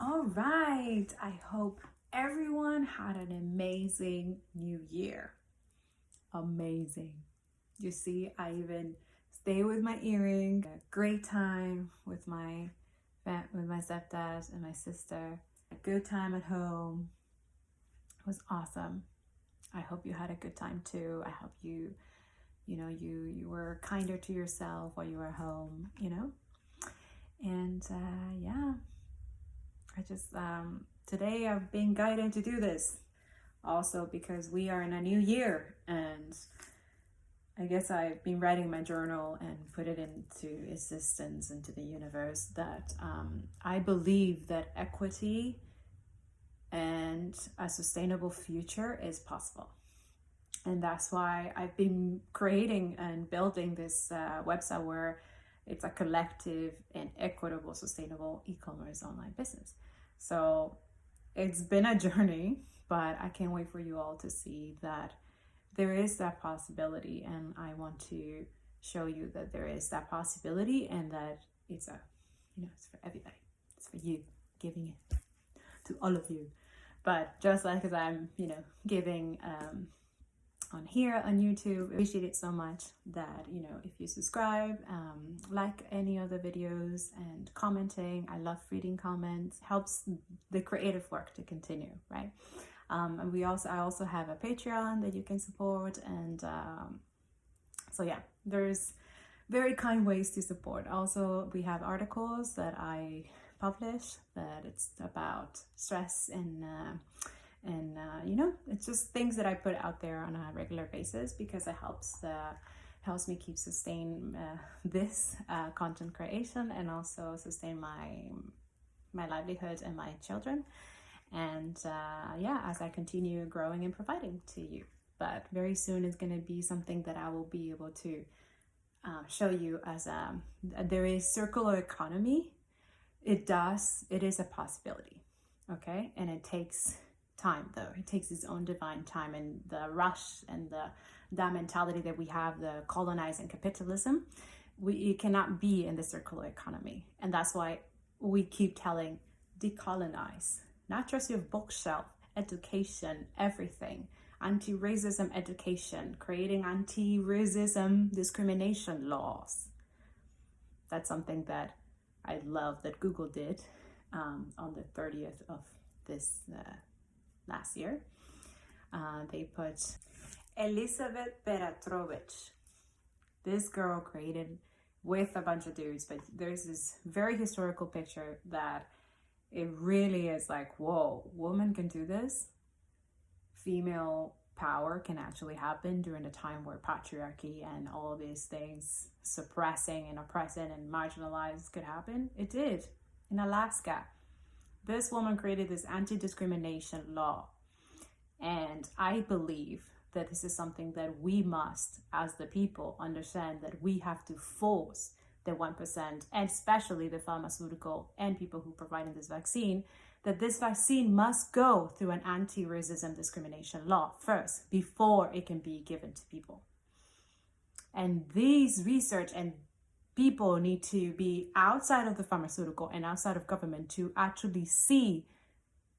All right, I hope everyone had an amazing new year. Amazing. You see, I even stay with my earring. A great time with my stepdad and my sister. A good time at home. It was awesome. I hope you had a good time too. I hope you were kinder to yourself while you were home. And yeah, I just today I've been guided to do this also because we are in a new year, and I guess I've been writing my journal and put it into existence, into the universe, that I believe that equity and a sustainable future is possible. And that's why I've been creating and building this website where it's a collective and equitable, sustainable e-commerce online business. So it's been a journey, but I can't wait for you all to see that there is that possibility, and I want to show you that there is that possibility, and that it's it's for everybody. It's for you, giving it to all of you. But just like as I'm, giving on here on YouTube, I appreciate it so much that if you subscribe, like any other videos, and commenting. I love reading comments. Helps the creative work to continue, right? And I also have a Patreon that you can support, and so yeah, there's very kind ways to support. Also, we have articles that I publish that it's about stress and it's just things that I put out there on a regular basis because it helps me keep sustain this content creation, and also sustain my livelihood and my children, and as I continue growing and providing to you. But very soon it's going to be something that I will be able to show you as there is circular economy. It is a possibility, okay? And it takes time, though. It takes its own divine time, and the rush and that mentality that we have, the colonizing capitalism, it cannot be in the circular economy. And that's why we keep telling decolonize, not just your bookshelf, education, everything. Anti-racism education, creating anti-racism discrimination laws. That's something that I love that Google did on the 30th of this last year. They put Elizabeth Petrovich. This girl created with a bunch of dudes, but there's this very historical picture that it really is like, whoa, women can do this. Female power can actually happen during a time where patriarchy and all of these things, suppressing and oppressing and marginalized, could happen. It did in Alaska. This woman created this anti-discrimination law, and I believe that this is something that we must, as the people, understand, that we have to force the 1%, and especially the pharmaceutical and people who provided this vaccine, that this vaccine must go through an anti-racism discrimination law first before it can be given to people. And these research and people need to be outside of the pharmaceutical and outside of government to actually see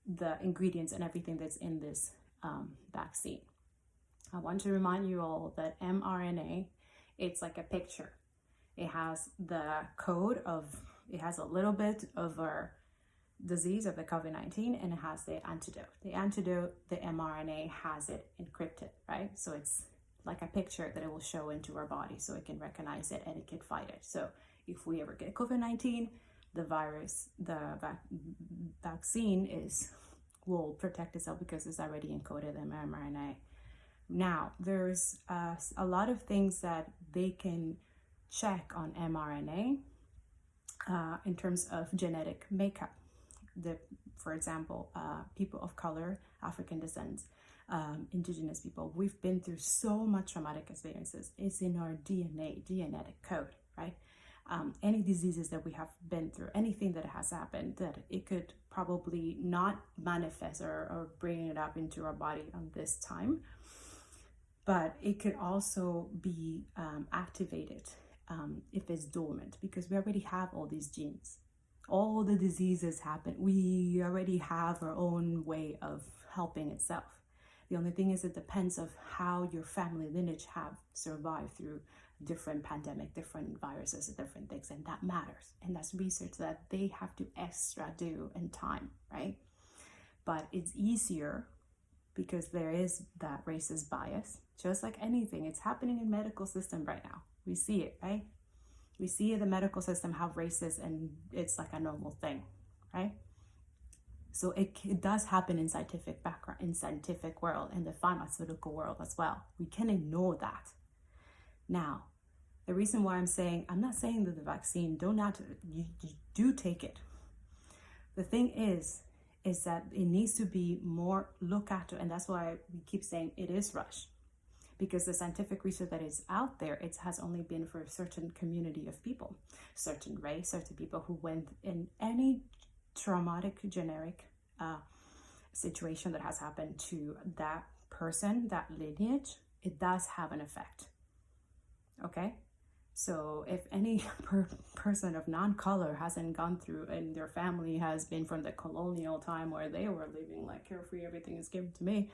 the ingredients and everything that's in this vaccine. I want to remind you all that mRNA, it's like a picture. It has the code it has a little bit of our disease of the COVID-19, and it has the antidote. The antidote, the mRNA, has it encrypted, right? So it's like a picture that it will show into our body so it can recognize it and it can fight it. So if we ever get COVID-19, the virus, the vaccine will protect itself because it's already encoded in mRNA. Now, there's a lot of things that they can check on mRNA in terms of genetic makeup. For example, people of color, African descent, Indigenous people, we've been through so much traumatic experiences. It's in our DNA, genetic code, right? Any diseases that we have been through, anything that has happened, that it could probably not manifest or bring it up into our body on this time, but it could also be activated if it's dormant, because we already have all these genes all the diseases happen. We already have our own way of helping itself. The only thing is it depends of how your family lineage have survived through different pandemic, different viruses, different things, and that matters. And that's research that they have to extra do in time, right? But it's easier because there is that racist bias, just like anything. It's happening in medical system right now. We see it, right? We see the medical system how racist, and it's like a normal thing, right? So it does happen in scientific background, in scientific world, in the pharmaceutical world as well. We can't ignore that. Now, the reason why I'm not saying that the vaccine, you do take it. The thing is that it needs to be more looked at, and that's why we keep saying it is rushed. Because the scientific research that is out there, it has only been for a certain community of people, certain race, certain people who went in any traumatic generic situation that has happened to that person, that lineage, it does have an effect. Okay? So if any person of non-color hasn't gone through, and their family has been from the colonial time where they were living like carefree, everything is given to me,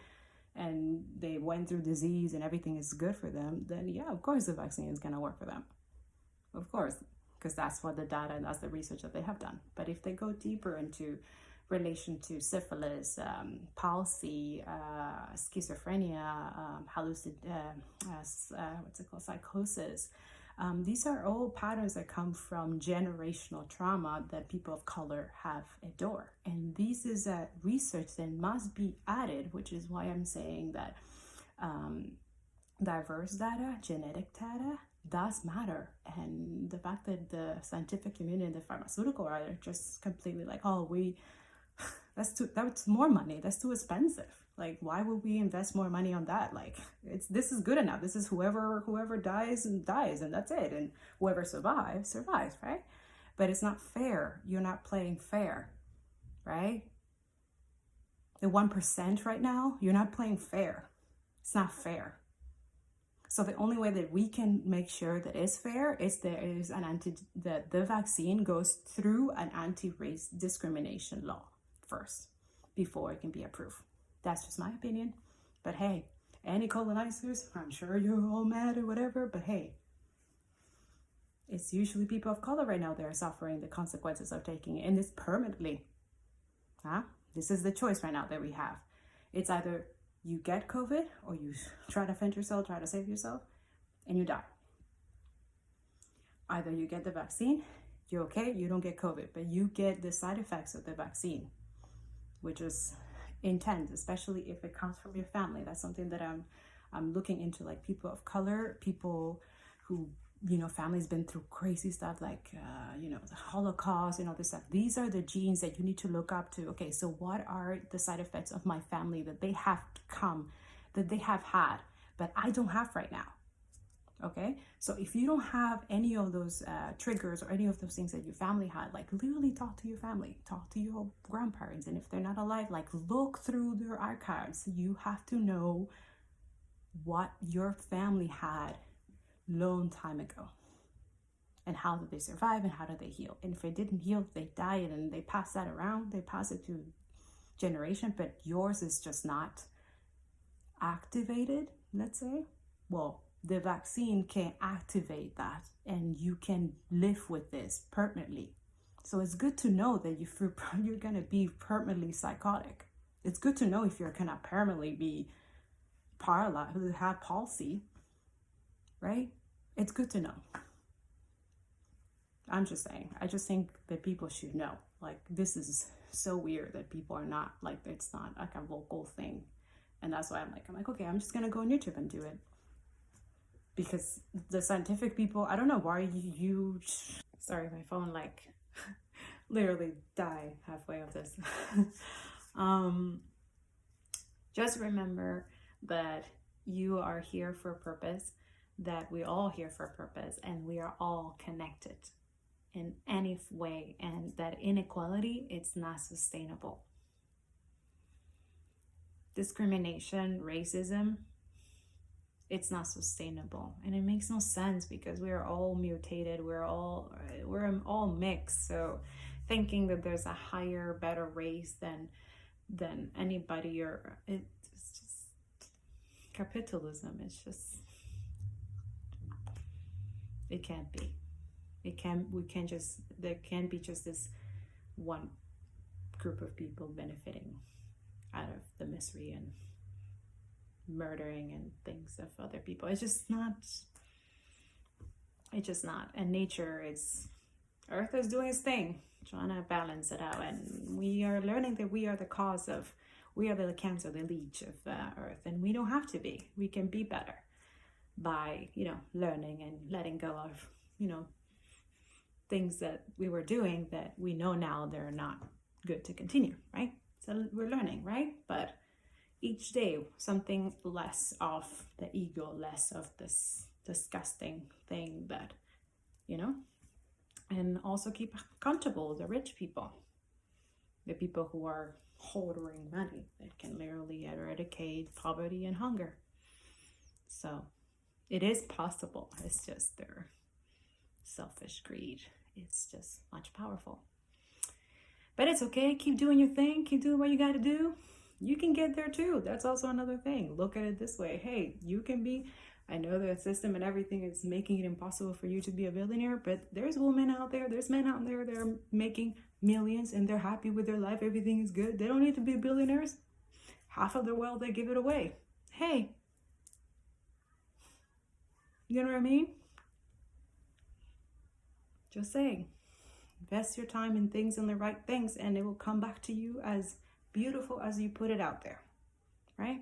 and they went through disease and everything is good for them, then yeah, of course the vaccine is going to work for them. Of course, because that's what the data and that's the research that they have done. But if they go deeper into relation to syphilis, palsy, schizophrenia, psychosis, these are all patterns that come from generational trauma that people of color have endured. And this is a research that must be added, which is why I'm saying that diverse data, genetic data, does matter. And the fact that the scientific community and the pharmaceutical are just completely like, oh, that's more money, that's too expensive. Like, why would we invest more money on that? Like, this is good enough. This is whoever dies, and that's it. And whoever survives, right? But it's not fair. You're not playing fair, right? The 1% right now, you're not playing fair. It's not fair. So the only way that we can make sure that it's fair is that the vaccine goes through an anti-race discrimination law first before it can be approved. That's just my opinion. But hey, any colonizers, I'm sure you're all mad or whatever, but hey, it's usually people of color right now that are suffering the consequences of taking it, and it's permanently. This is the choice right now that we have. It's either you get COVID or you try to defend yourself, try to save yourself, and you die. Either you get the vaccine, you're okay, you don't get COVID, but you get the side effects of the vaccine, which is intense, especially if it comes from your family. That's something that I'm looking into, like people of color, people who, family's been through crazy stuff like, the Holocaust and all this stuff. These are the genes that you need to look up to. Okay, so what are the side effects of my family that they have had, but I don't have right now? Okay, so if you don't have any of those triggers or any of those things that your family had, like literally talk to your family, talk to your grandparents, and if they're not alive, like look through their archives. You have to know what your family had long time ago, and how did they survive, and how did they heal. And if it didn't heal, they died, and they pass that around, they pass it to generation, but yours is just not activated, let's say. Well, the vaccine can activate that, and you can live with this permanently. So it's good to know that if you're gonna be permanently psychotic. It's good to know if you're gonna permanently be paralyzed, have palsy, right? It's good to know. I'm just saying. I just think that people should know. Like, this is so weird that people are not, like, it's not like a vocal thing. And that's why I'm like, okay, I'm just gonna go on YouTube and do it. Because the scientific people, I don't know why you sorry, my phone like literally died halfway of this. Just remember that you are here for a purpose, that we're all here for a purpose, and we are all connected in any way, and that inequality, it's not sustainable. Discrimination, racism, it's not sustainable, and it makes no sense because we're all mutated, we're all mixed. So thinking that there's a higher, better race than anybody, or it's just capitalism. It's just, it can't be. There can't be just this one group of people benefiting out of the misery and murdering and things of other people. It's just not. And nature Earth is doing its thing, trying to balance it out, and we are learning that we are the cancer, the leech of Earth, and we don't have to be. We can be better by, learning and letting go of, things that we were doing that we know now they're not good to continue, right? So we're learning, right? But each day, something less of the ego, less of this disgusting thing that, and also keep accountable the rich people, the people who are hoarding money that can literally eradicate poverty and hunger. So it is possible. It's just their selfish greed. It's just much powerful. But it's okay. Keep doing your thing. Keep doing what you got to do. You can get there too. That's also another thing. Look at it this way. Hey, you can be. I know the system and everything is making it impossible for you to be a billionaire, but there's women out there, there's men out there that are making millions and they're happy with their life. Everything is good. They don't need to be billionaires. Half of their wealth, they give it away. Hey, you know what I mean? Just saying, invest your time in things and the right things, and it will come back to you as beautiful as you put it out there, right?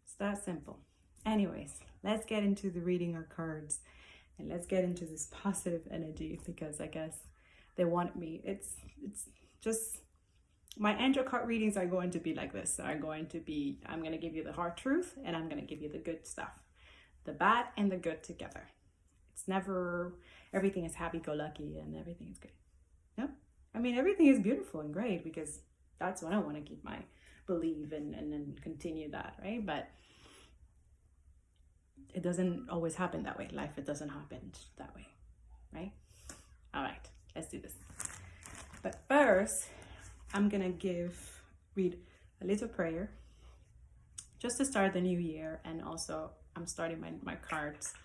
It's that simple. Anyways, let's get into the reading our cards, and let's get into this positive energy, because I guess they want me. It's just, my angel card readings are going to be like this. I'm going to give you the hard truth, and I'm going to give you the good stuff, the bad and the good together. It's never everything is happy-go-lucky and everything is good. No, I mean, everything is beautiful and great, because that's what I want to keep my belief and then continue that, right? But it doesn't always happen that way. Life, it doesn't happen that way, right? All right, let's do this. But first, I'm gonna read a little prayer just to start the new year, and also I'm starting my cards,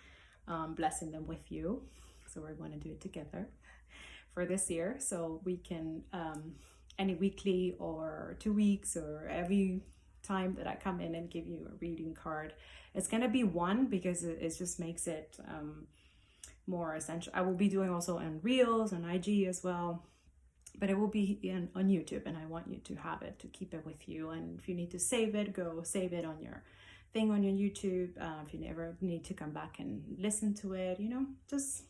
blessing them with you. So we're going to do it together for this year. So we can, any weekly or 2 weeks or every time that I come in and give you a reading card, it's going to be one, because it just makes it more essential. I will be doing also on Reels, on IG as well, but it will be on YouTube, and I want you to have it, to keep it with you. And if you need to save it, go save it on your thing on your YouTube. If you never need to come back and listen to it, just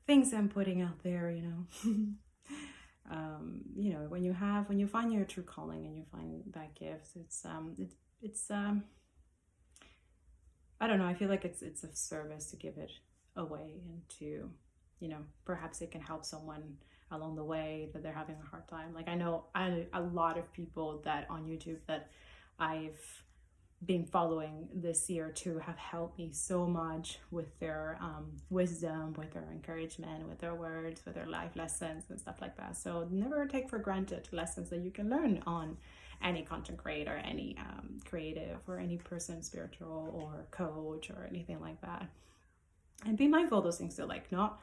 things I'm putting out there, when you find your true calling and you find that gift, it's I don't know, I feel like it's a service to give it away, and to, perhaps it can help someone along the way that they're having a hard time. Like, I know a lot of people that on YouTube that I've been following this year too have helped me so much with their wisdom, with their encouragement, with their words, with their life lessons and stuff like that. So never take for granted lessons that you can learn on any content creator, any creative, or any person, spiritual or coach or anything like that. And be mindful of those things. So like, not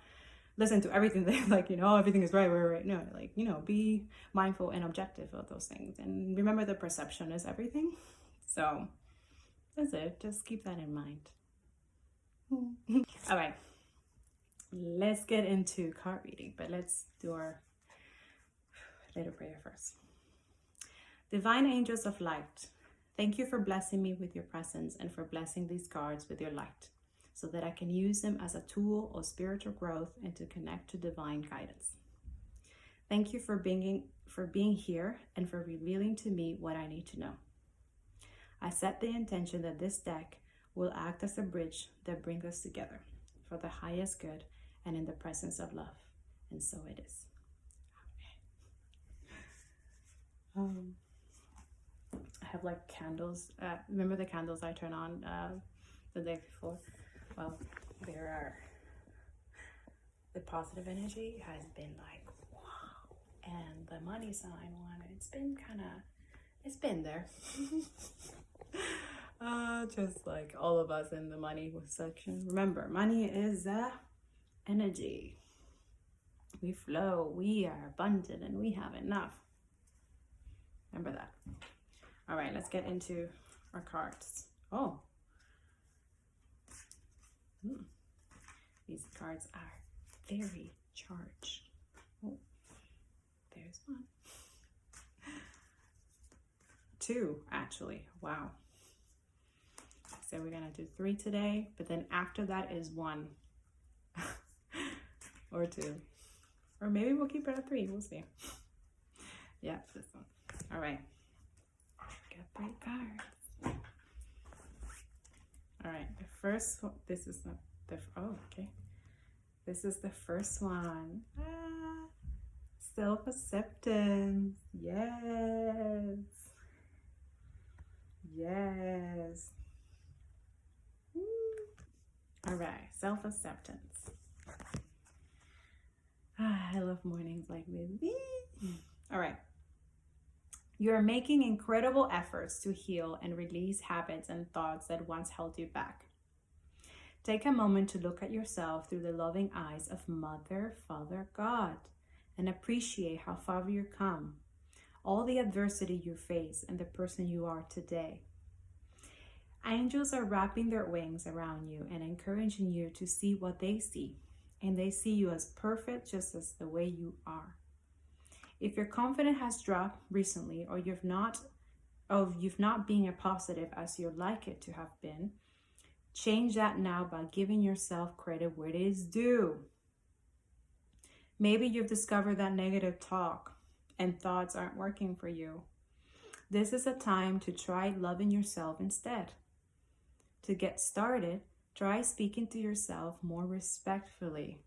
listen to everything they like, everything is right. No, like, be mindful and objective of those things. And remember, the perception is everything. So that's it. Just keep that in mind. All right. Let's get into card reading, but let's do our little prayer first. Divine angels of light, thank you for blessing me with your presence and for blessing these cards with your light, so that I can use them as a tool of spiritual growth and to connect to divine guidance. Thank you for being here and for revealing to me what I need to know. I set the intention that this deck will act as a bridge that brings us together for the highest good and in the presence of love. And so it is. I have like candles. Remember the candles I turned on the day before? Well, the positive energy has been like, wow. And the money sign one, it's been there. Just like all of us in the money section. Remember, money is energy. We flow, we are abundant, and we have enough. Remember that. All right, let's get into our cards. Oh. These cards are very charged. Oh, there's one. 2, actually. Wow. So we're going to do 3 today, but then after that is 1 or 2. Or maybe we'll keep it at 3. We'll see. Yeah, this one. All right. Got 3 cards. All right. The first one, this is not the, oh, okay. This is the first one. Self-acceptance. Yes. Yes. All right. Self-acceptance. I love mornings like this. All right. You are making incredible efforts to heal and release habits and thoughts that once held you back. Take a moment to look at yourself through the loving eyes of Mother, Father, God, and appreciate how far you've come, all the adversity you face, and the person you are today. Angels are wrapping their wings around you and encouraging you to see what they see, and they see you as perfect just as the way you are. If your confidence has dropped recently, or you've not been as positive as you'd like it to have been, change that now by giving yourself credit where it is due. Maybe you've discovered that negative talk and thoughts aren't working for you. This is a time to try loving yourself instead. To get started, try speaking to yourself more respectfully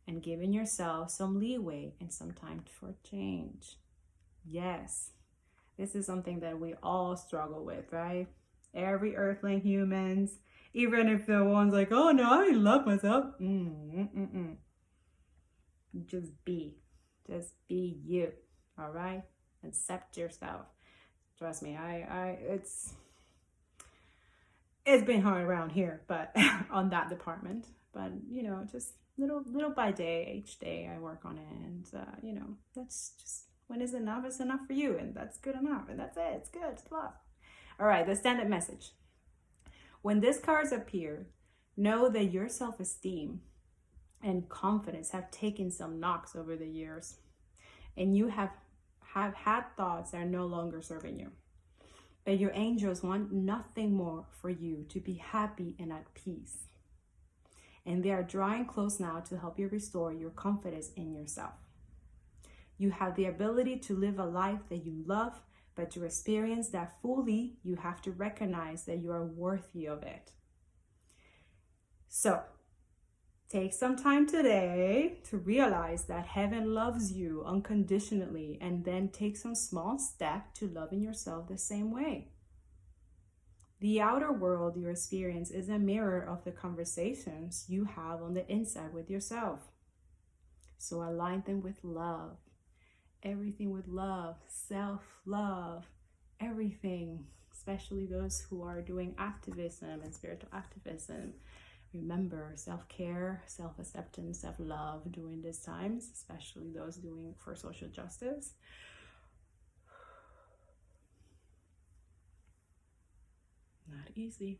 and giving yourself some leeway and some time for change. Yes, this is something that we all struggle with, right? Every earthling humans, even if the one's like, oh no, I love myself. Just be you, all right? Accept yourself. Trust me, it's been hard around here, but on that department. But just little by day, each day I work on it, and that's just when is enough is enough for you, and that's good enough, and that's it. It's good. It's love. All right, the standard message. When these cards appear, know that your self-esteem and confidence have taken some knocks over the years, and you have had thoughts that are no longer serving you. But your angels want nothing more for you to be happy and at peace. And they are drawing close now to help you restore your confidence in yourself. You have the ability to live a life that you love, but to experience that fully, you have to recognize that you are worthy of it. So, take some time today to realize that heaven loves you unconditionally, and then take some small step to loving yourself the same way. The outer world you experience is a mirror of the conversations you have on the inside with yourself. So align them with love. Everything with love, self-love, everything, especially those who are doing activism and spiritual activism. Remember, self-care, self-acceptance, self-love during these times, especially those doing for social justice. Not easy.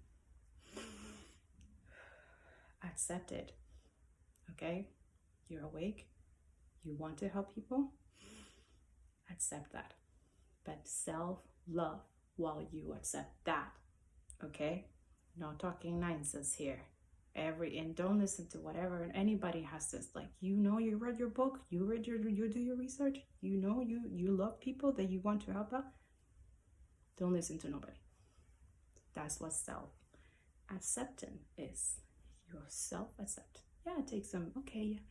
Accept it. Okay? You're awake. You want to help people. Accept that. But self-love while you accept that. Okay? Not talking nonsense here. And don't listen to whatever anybody has this, like, you read your book, you do your research, you love people that you want to help out. Don't listen to nobody. That's what self-acceptance is. Your self-accept. Yeah, it takes some, okay,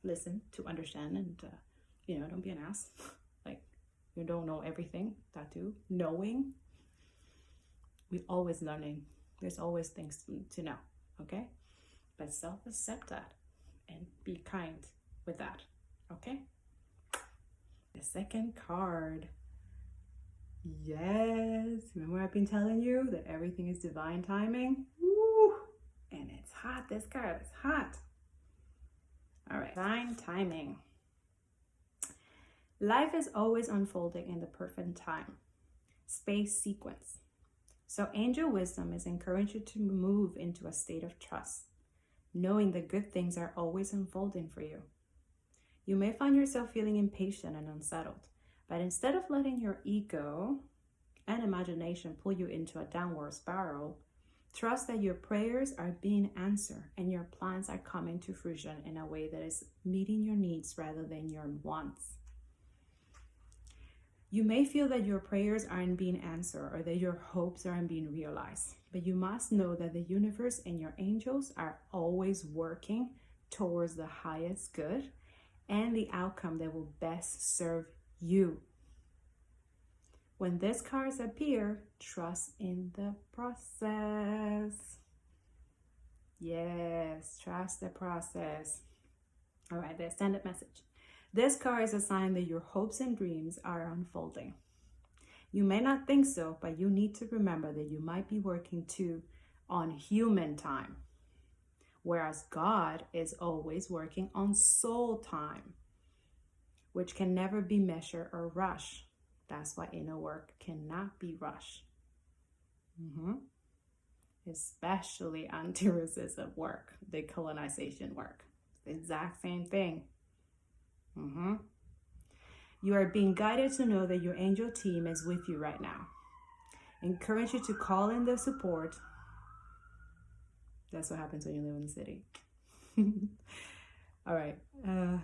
listen to understand, and don't be an ass. Like, you don't know everything. That too. Knowing. We're always learning. There's always things to know, okay? But self-accept that and be kind with that. Okay? The second card. Yes. Remember I've been telling you that everything is divine timing? Woo! And it's hot. This card is hot. All right. Divine timing. Life is always unfolding in the perfect time, space sequence. So angel wisdom is encouraging you to move into a state of trust, knowing that good things are always unfolding for you. You may find yourself feeling impatient and unsettled, but instead of letting your ego and imagination pull you into a downward spiral, trust that your prayers are being answered and your plans are coming to fruition in a way that is meeting your needs rather than your wants. You may feel that your prayers aren't being answered or that your hopes aren't being realized, but you must know that the universe and your angels are always working towards the highest good and the outcome that will best serve you. When these cards appear, trust in the process. Yes, trust the process. All right, the extended message. This card is a sign that your hopes and dreams are unfolding. You may not think so, but you need to remember that you might be working too on human time, whereas God is always working on soul time, which can never be measured or rushed. That's why inner work cannot be rushed. Especially anti-racism work, decolonization work. The exact same thing. You are being guided to know that your angel team is with you right now. Encourage you to call in the support. That's what happens when you live in the city. All right, to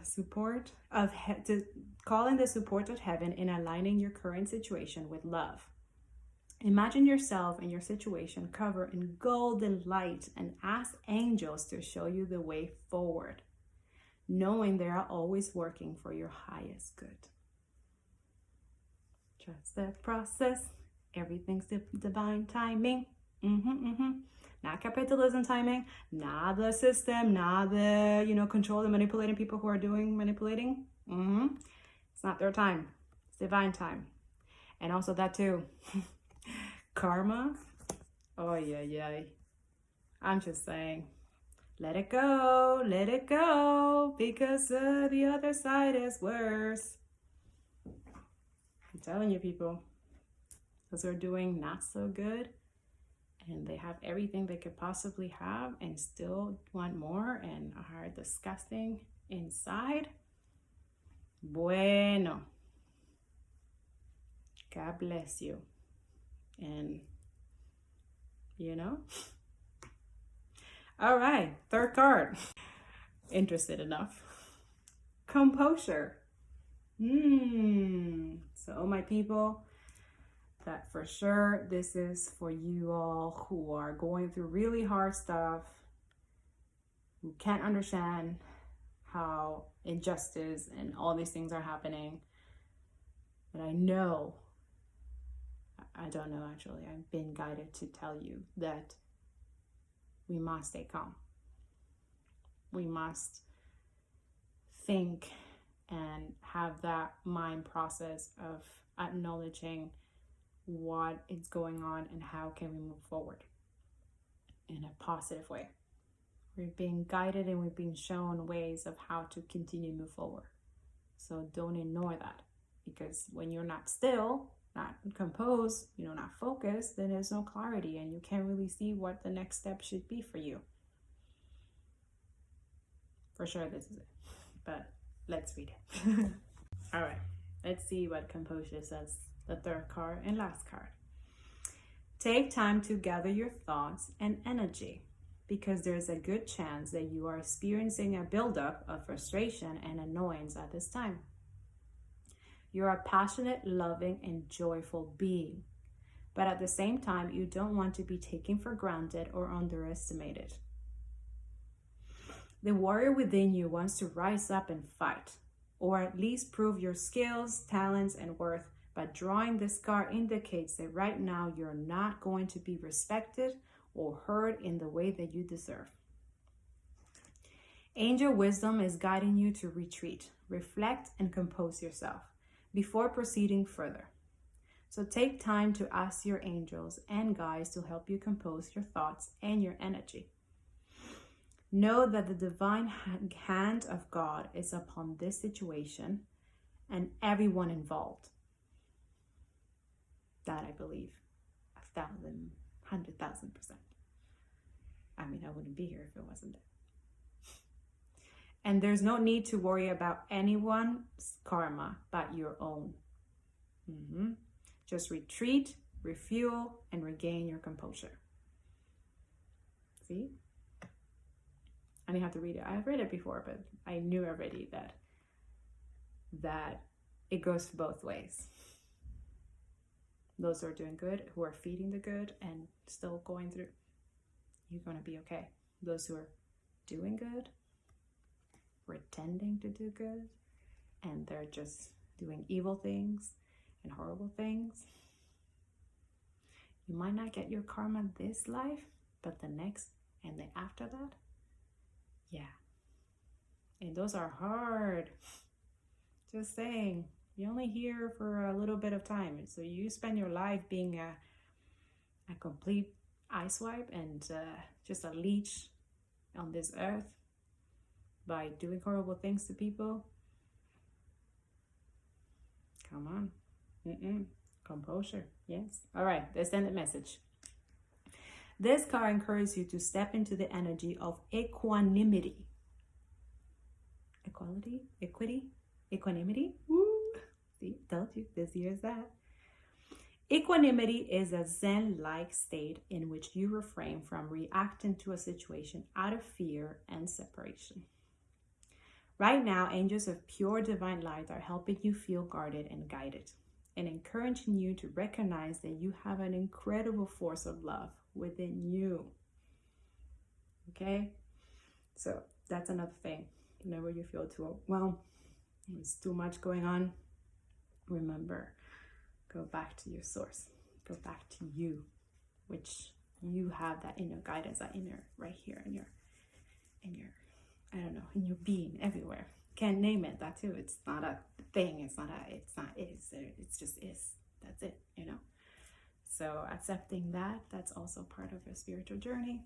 call in the support of heaven in aligning your current situation with love. Imagine yourself and your situation covered in golden light and ask angels to show you the way forward, knowing they are always working for your highest good. Trust the process. Everything's divine timing. Not capitalism timing, not the system, not the, control and manipulating people who are doing manipulating. It's not their time. It's divine time. And also that too. Karma. Oh, yeah. I'm just saying, let it go, because the other side is worse. I'm telling you, people, those are doing not so good, and they have everything they could possibly have and still want more and are disgusting inside. Bueno. God bless you. And, All right, third card. Interested enough. Composure. So my people, that for sure this is for you all who are going through really hard stuff, who can't understand how injustice and all these things are happening. But I don't know actually, I've been guided to tell you that we must stay calm. We must think and have that mind process of acknowledging what is going on and how can we move forward in a positive way. We're being guided and we've been shown ways of how to continue to move forward. So don't ignore that, because when you're not still, not composed, not focused, then there's no clarity and you can't really see what the next step should be for you. For sure this is it, but let's read it. All right, let's see what composure says, the third card and last card. Take time to gather your thoughts and energy, because there's a good chance that you are experiencing a buildup of frustration and annoyance at this time. You're a passionate, loving, and joyful being, but at the same time, you don't want to be taken for granted or underestimated. The warrior within you wants to rise up and fight, or at least prove your skills, talents, and worth, but drawing this card indicates that right now you're not going to be respected or heard in the way that you deserve. Angel wisdom is guiding you to retreat, reflect, and compose yourself before proceeding further. So take time to ask your angels and guides to help you compose your thoughts and your energy. Know that the divine hand of God is upon this situation and everyone involved. That I believe 1,000, 100,000%. I mean, I wouldn't be here if it wasn't. And there's no need to worry about anyone's karma but your own. Just retreat, refuel, and regain your composure. See? I didn't have to read it. I've read it before, but I knew already that it goes both ways. Those who are doing good, who are feeding the good and still going through, you're going to be okay. Those who are doing good, pretending to do good, and they're just doing evil things and horrible things, you might not get your karma this life, but the next and the after that, yeah. And those are hard. Just saying, you're only here for a little bit of time. So you spend your life being a complete eye swipe and just a leech on this earth by doing horrible things to people. Come on. Composure. Yes. All right. Let's send the message. This card encourages you to step into the energy of equanimity. Equanimity. Woo. See, told you, this year is that. Equanimity is a Zen-like state in which you refrain from reacting to a situation out of fear and separation. Right now, angels of pure divine light are helping you feel guarded and guided, and encouraging you to recognize that you have an incredible force of love within you. Okay? So that's another thing. Whenever you feel too overwhelmed, there's too much going on, remember, go back to your source. Go back to you, which you have that inner guidance, that inner right here in your I don't know, in your being, everywhere. Can't name it, that too. It's not a thing. It's just is. That's it, you know. So accepting that, that's also part of a spiritual journey,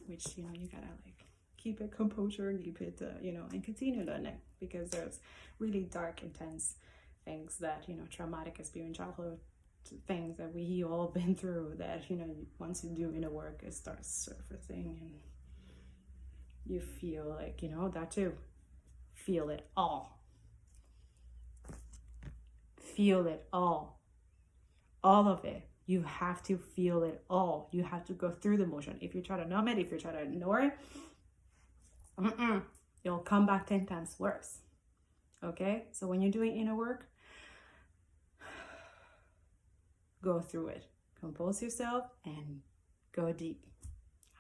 which, you know, you gotta like keep it composure and keep it, and continue learning, because there's really dark, intense things that, traumatic experience, childhood things that we all been through that, once you do inner work, it starts surfacing and you feel like, that too. Feel it all. Feel it all. All of it. You have to feel it all. You have to go through the motion. If you try to numb it, if you try to ignore it, it'll come back 10 times worse. Okay? So when you're doing inner work, go through it. Compose yourself and go deep.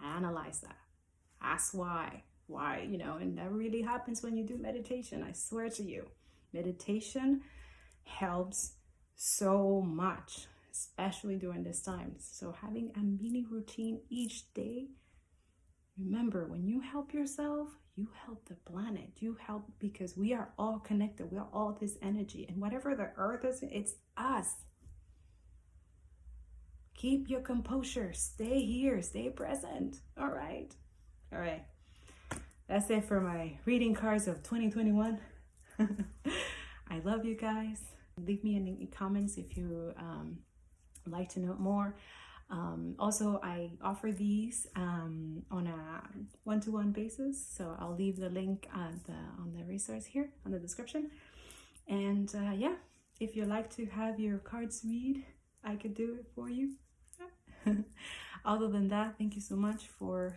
Analyze that. Ask why. Why, and that really happens when you do meditation. I swear to you, meditation helps so much, especially during this time. So having a mini routine each day, remember, when you help yourself, you help the planet. You help, because we are all connected. We are all this energy. And whatever the earth is, it's us. Keep your composure. Stay here. Stay present. All right. That's it for my reading cards of 2021. I love you guys. Leave me any comments if you like to know more. Also, I offer these on a one-to-one basis, so I'll leave the link on the resource here on the description. And if you like to have your cards read, I could do it for you. Other than that, thank you so much for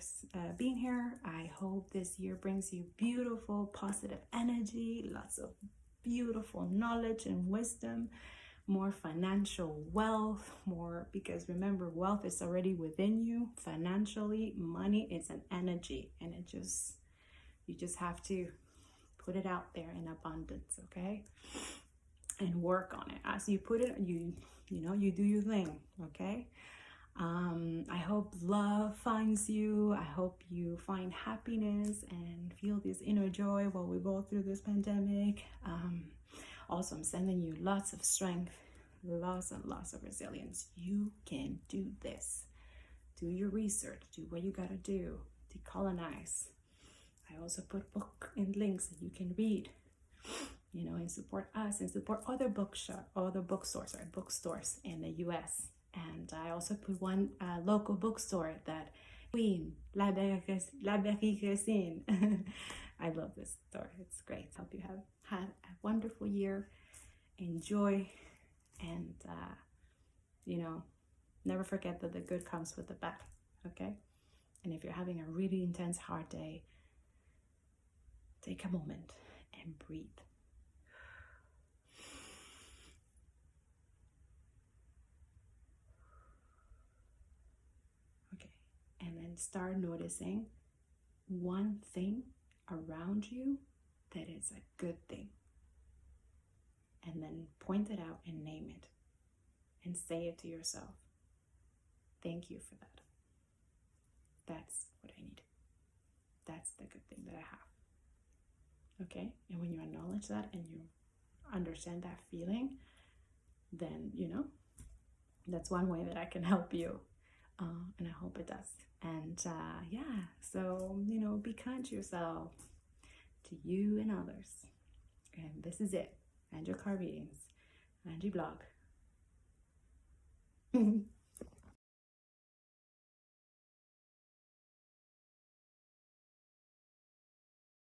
being here. I hope this year brings you beautiful, positive energy, lots of beautiful knowledge and wisdom, more financial wealth, because remember, wealth is already within you. Financially, money is an energy, and you just have to put it out there in abundance, okay? And work on it. As you put it, you do your thing, okay? I hope love finds you. I hope you find happiness and feel this inner joy while we go through this pandemic. Also, I'm sending you lots of strength, lots and lots of resilience. You can do this. Do your research. Do what you gotta do. Decolonize. I also put book and links that you can read, you know, and support us and support other bookstores in the US. And I also put one local bookstore that Queen, Librairie Racine. I love this store. It's great. Hope you have had a wonderful year. Enjoy, and you know, never forget that the good comes with the bad. Okay? And if you're having a really intense hard day, take a moment and breathe. Okay, and then start noticing one thing around you that is a good thing. And then point it out and name it. And say it to yourself. Thank you for that. That's what I need. That's the good thing that I have. Okay? And when you acknowledge that and you understand that feeling, then, you know, that's one way that I can help you. And I hope it does. And yeah, so, you know, be kind to yourself, to you and others. And this is it. And your card readings. And your blog.